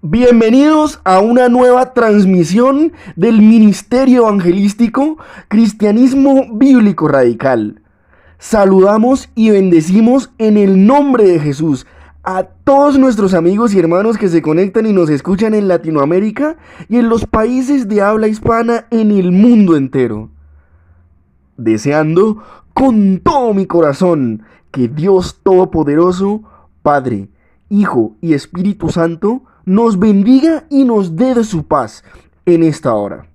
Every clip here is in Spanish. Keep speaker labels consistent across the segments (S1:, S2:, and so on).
S1: Bienvenidos a una nueva transmisión del Ministerio Evangelístico Cristianismo Bíblico Radical. Saludamos y bendecimos en el nombre de Jesús a todos nuestros amigos y hermanos que se conectan y nos escuchan en Latinoamérica y en los países de habla hispana en el mundo entero. Deseando con todo mi corazón que Dios Todopoderoso, Padre, Hijo y Espíritu Santo, nos bendiga y nos dé de su paz en esta hora.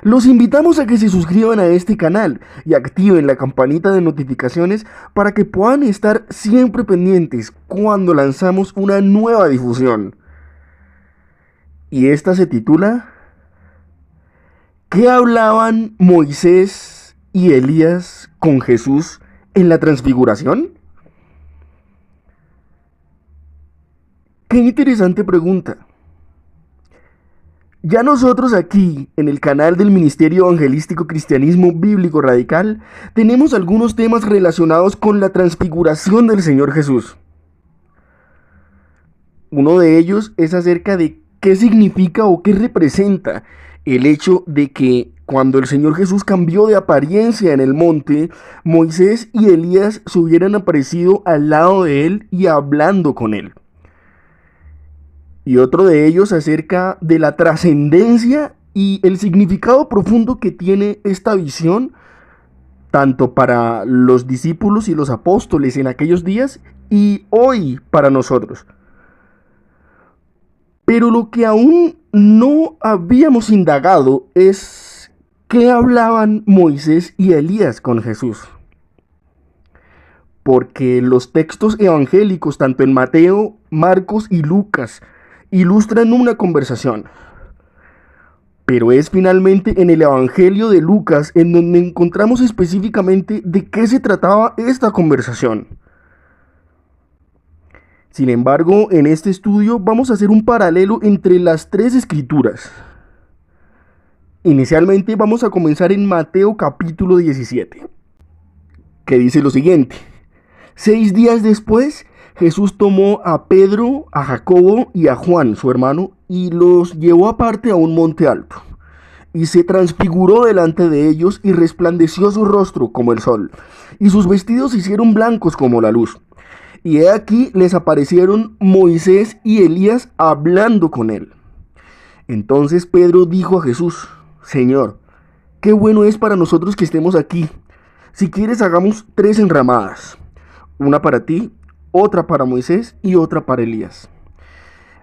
S1: Los invitamos a que se suscriban a este canal y activen la campanita de notificaciones para que puedan estar siempre pendientes cuando lanzamos una nueva difusión. Y esta se titula ¿Qué hablaban Moisés y Elías con Jesús en la transfiguración? Qué interesante pregunta. Ya nosotros aquí, en el canal del Ministerio Evangelístico Cristianismo Bíblico Radical, tenemos algunos temas relacionados con la transfiguración del Señor Jesús. Uno de ellos es acerca de qué significa o qué representa el hecho de que cuando el Señor Jesús cambió de apariencia en el monte, Moisés y Elías se hubieran aparecido al lado de él y hablando con él. Y otro de ellos acerca de la trascendencia y el significado profundo que tiene esta visión, tanto para los discípulos y los apóstoles en aquellos días y hoy para nosotros. Pero lo que aún no habíamos indagado es qué hablaban Moisés y Elías con Jesús. Porque los textos evangélicos, tanto en Mateo, Marcos y Lucas, ilustran una conversación. Pero es finalmente en el Evangelio de Lucas en donde encontramos específicamente de qué se trataba esta conversación. Sin embargo, en este estudio vamos a hacer un paralelo entre las tres escrituras. Inicialmente vamos a comenzar en Mateo capítulo 17, que dice lo siguiente: 6 días después, Jesús tomó a Pedro, a Jacobo y a Juan, su hermano, y los llevó aparte a un monte alto. Y se transfiguró delante de ellos y resplandeció su rostro como el sol, y sus vestidos se hicieron blancos como la luz. Y he aquí les aparecieron Moisés y Elías hablando con él. Entonces Pedro dijo a Jesús: Señor, qué bueno es para nosotros que estemos aquí. Si quieres hagamos 3 enramadas, una para ti, otra para Moisés y otra para Elías.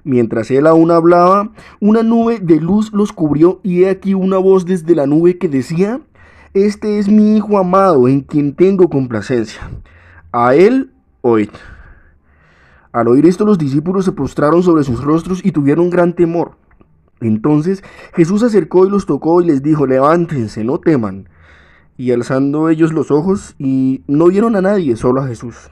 S1: Mientras él aún hablaba, una nube de luz los cubrió y he aquí una voz desde la nube que decía: Este es mi Hijo amado en quien tengo complacencia. A él oíd. Al oír esto, los discípulos se postraron sobre sus rostros y tuvieron gran temor. Entonces Jesús se acercó y los tocó y les dijo: Levántense, no teman. Y alzando ellos los ojos y no vieron a nadie, solo a Jesús.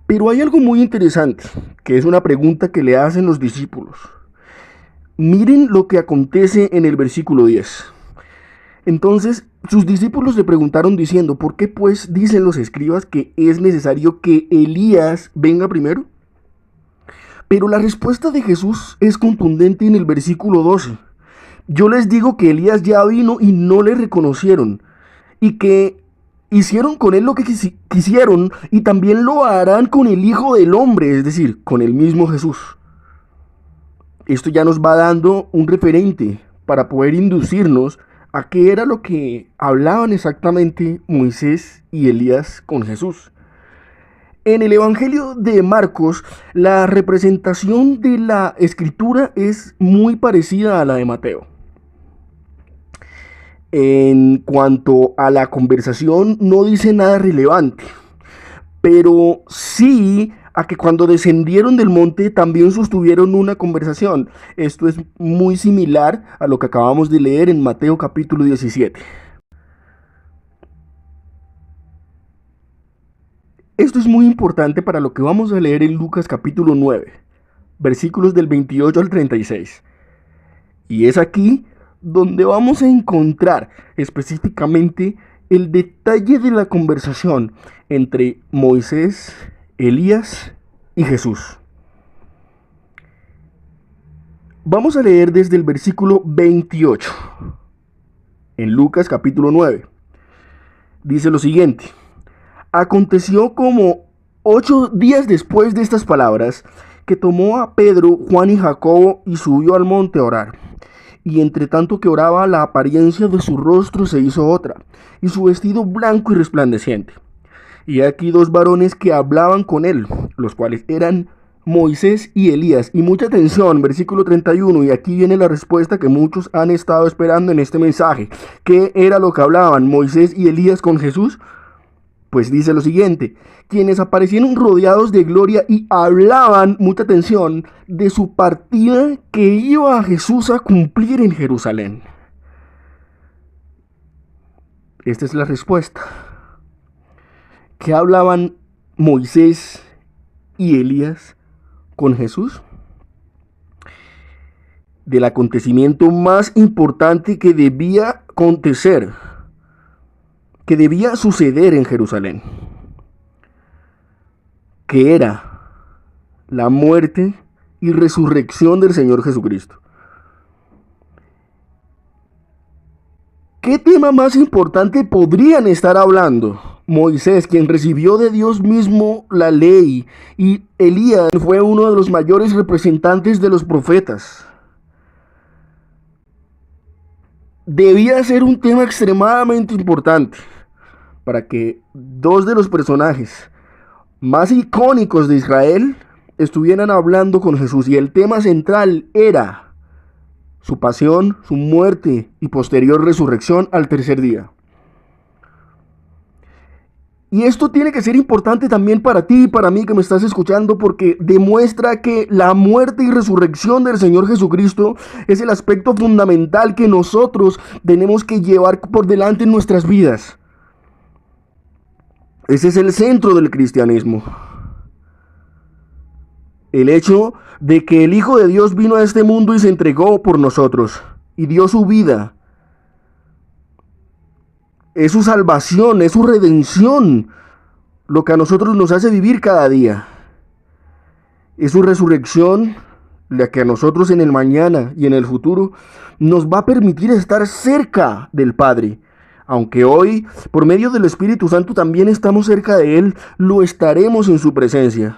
S1: Pero hay algo muy interesante, que es una pregunta que le hacen los discípulos. Miren lo que acontece en el versículo 10. Entonces sus discípulos le preguntaron diciendo: ¿por qué pues dicen los escribas que es necesario que Elías venga primero? Pero la respuesta de Jesús es contundente en el versículo 12. Yo les digo que Elías ya vino y no le reconocieron, y que hicieron con él lo que quisieron, y también lo harán con el Hijo del Hombre, es decir, con el mismo Jesús. Esto ya nos va dando un referente para poder inducirnos a qué era lo que hablaban exactamente Moisés y Elías con Jesús. En el Evangelio de Marcos, la representación de la escritura es muy parecida a la de Mateo. En cuanto a la conversación, no dice nada relevante, pero sí a que cuando descendieron del monte también sostuvieron una conversación. Esto es muy similar a lo que acabamos de leer en Mateo capítulo 17. Esto es muy importante para lo que vamos a leer en Lucas capítulo 9, versículos del 28 al 36. Y es aquí donde vamos a encontrar específicamente el detalle de la conversación entre Moisés, Elías y Jesús. Vamos a leer desde el versículo 28, en Lucas capítulo 9. Dice lo siguiente: aconteció como 8 días después de estas palabras, que tomó a Pedro, Juan y Jacobo y subió al monte a orar. Y entre tanto que oraba, la apariencia de su rostro se hizo otra, y su vestido blanco y resplandeciente. Y aquí 2 varones que hablaban con él, los cuales eran Moisés y Elías. Y mucha atención, versículo 31, y aquí viene la respuesta que muchos han estado esperando en este mensaje. ¿Qué era lo que hablaban Moisés y Elías con Jesús? Pues dice lo siguiente: quienes aparecieron rodeados de gloria y hablaban, mucha atención, de su partida que iba a Jesús a cumplir en Jerusalén. Esta es la respuesta. ¿Qué hablaban Moisés y Elías con Jesús? Del acontecimiento más importante que debía acontecer, que debía suceder en Jerusalén, que era la muerte y resurrección del Señor Jesucristo. ¿Qué tema más importante podrían estar hablando? Moisés, quien recibió de Dios mismo la ley, y Elías fue uno de los mayores representantes de los profetas. Debía ser un tema extremadamente importante para que 2 de los personajes más icónicos de Israel estuvieran hablando con Jesús, y el tema central era su pasión, su muerte y posterior resurrección al tercer día. Y esto tiene que ser importante también para ti y para mí que me estás escuchando, porque demuestra que la muerte y resurrección del Señor Jesucristo es el aspecto fundamental que nosotros tenemos que llevar por delante en nuestras vidas. Ese es el centro del cristianismo. El hecho de que el Hijo de Dios vino a este mundo y se entregó por nosotros y dio su vida. Es su salvación, es su redención, lo que a nosotros nos hace vivir cada día. Es su resurrección la que a nosotros en el mañana y en el futuro nos va a permitir estar cerca del Padre. Aunque hoy, por medio del Espíritu Santo, también estamos cerca de Él, lo estaremos en su presencia.